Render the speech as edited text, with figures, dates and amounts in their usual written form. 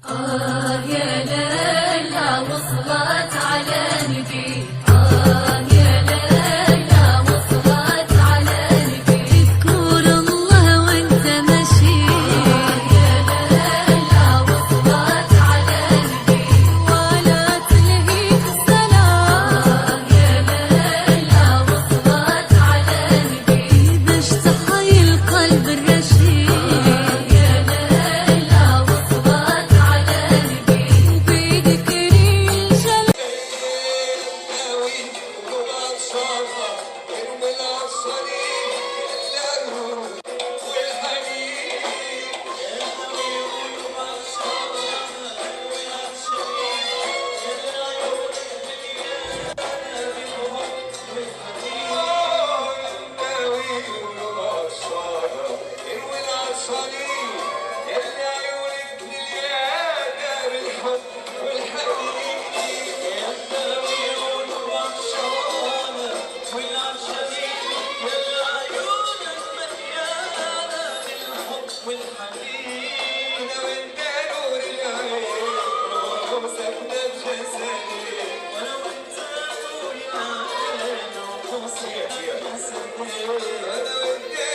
يا ليلى وصلت على نبي، يا ليلى وصلت على نبي، اذكر الله وانت ماشي، يا ليلى وصلت على نبي، ولا تلهيك الصلاة، يا ليلى وصلت على نبي، باش تحيي القلب الرشيد. Yeah.